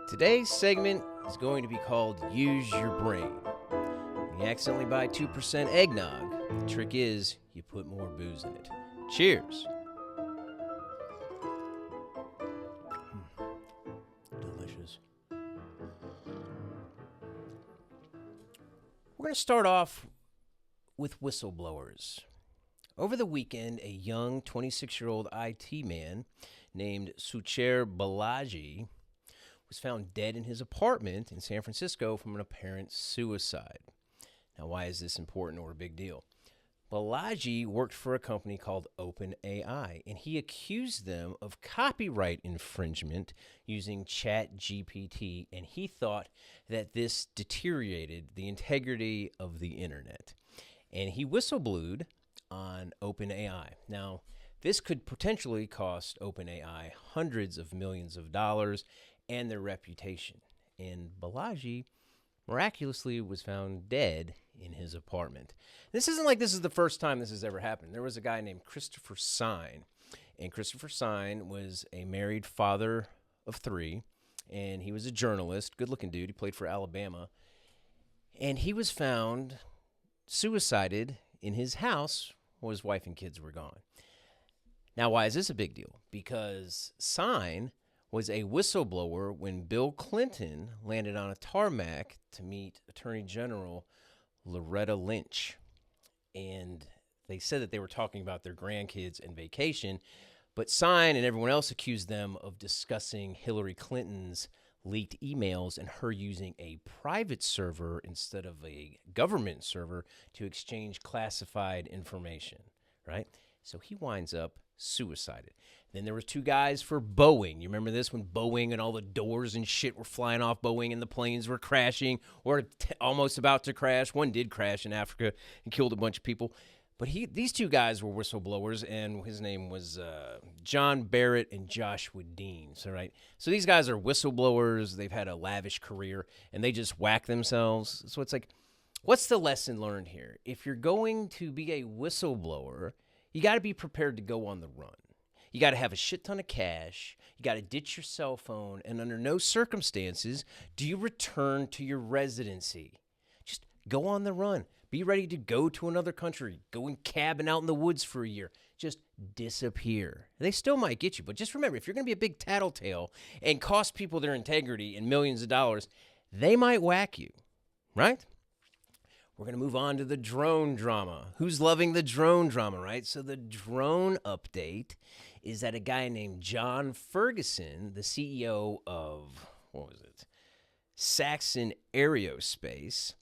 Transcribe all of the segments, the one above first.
Today's segment is going to be called Use Your Brain. When you accidentally buy 2% eggnog, the trick is you put more booze in it. Cheers. Delicious. We're going to start off with whistleblowers. Over the weekend, a young 26-year-old IT man named Sucher Balaji was found dead in his apartment in San Francisco from an apparent suicide. Now, why is this important or a big deal? Balaji worked for a company called OpenAI, and he accused them of copyright infringement using ChatGPT, and he thought that this deteriorated the integrity of the internet. And he whistleblowed on OpenAI. Now, this could potentially cost OpenAI hundreds of millions of dollars and their reputation. And Balaji miraculously was found dead in his apartment. This isn't like this is the first time this has ever happened. There was a guy named Christopher Sine, and Christopher Sine was a married father of 3, and he was a journalist, good-looking dude. He played for Alabama, and he was found suicided in his house while his wife and kids were gone. Now, why is this a big deal? Because Sine was a whistleblower when Bill Clinton landed on a tarmac to meet Attorney General Loretta Lynch. And they said that they were talking about their grandkids and vacation, but Sine and everyone else accused them of discussing Hillary Clinton's leaked emails and her using a private server instead of a government server to exchange classified information, right? So he winds up suicided. Then there was 2 guys for Boeing. You remember this, when Boeing and all the doors and shit were flying off Boeing and the planes were crashing or almost about to crash. One did crash in Africa and killed a bunch of people. But these 2 guys were whistleblowers, and his name was John Barrett and Joshua Dean. So these guys are whistleblowers. They've had a lavish career, and they just whack themselves. So it's like, what's the lesson learned here? If you're going to be a whistleblower, you got to be prepared to go on the run. You got to have a shit ton of cash. You got to ditch your cell phone. And under no circumstances do you return to your residency. Just go on the run. Be ready to go to another country. Go and cabin out in the woods for a year. Just disappear. They still might get you. But just remember, if you're going to be a big tattletale and cost people their integrity and millions of dollars, they might whack you, right? We're going to move on to the drone drama. Who's loving the drone drama, right? So the drone update is that a guy named John Ferguson, the CEO of, Saxon Aerospace,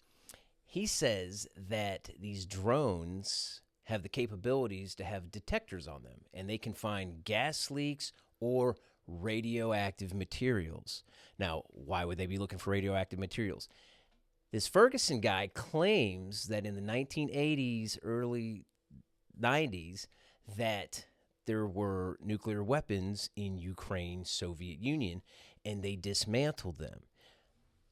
he says that these drones have the capabilities to have detectors on them, and they can find gas leaks or radioactive materials. Now, why would they be looking for radioactive materials? This Ferguson guy claims that in the 1980s, early 90s, that there were nuclear weapons in Ukraine, Soviet Union, and they dismantled them.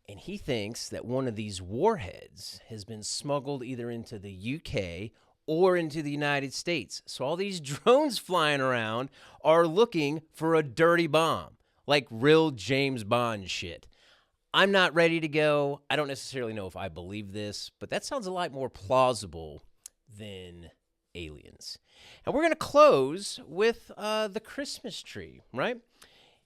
And he thinks that one of these warheads has been smuggled either into the UK or into the United States. So all these drones flying around are looking for a dirty bomb, like real James Bond shit. I'm not ready to go. I don't necessarily know if I believe this, but that sounds a lot more plausible than aliens. And we're going to close with the Christmas tree, right?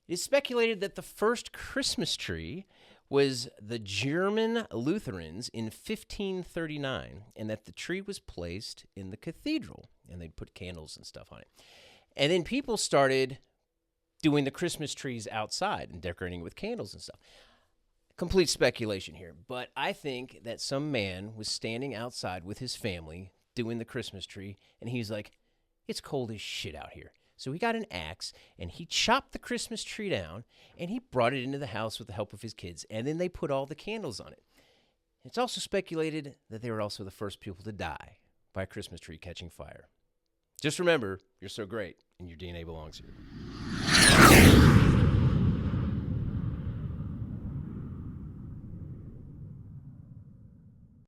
It is speculated that the first Christmas tree was the German Lutherans in 1539, and that the tree was placed in the cathedral, and they'd put candles and stuff on it. And then people started doing the Christmas trees outside and decorating it with candles and stuff. Complete speculation here, but I think that some man was standing outside with his family doing the Christmas tree, and he's like, it's cold as shit out here. So he got an axe, and he chopped the Christmas tree down, and he brought it into the house with the help of his kids, and then they put all the candles on it. It's also speculated that they were also the first people to die by a Christmas tree catching fire. Just remember, you're so great, and your DNA belongs here.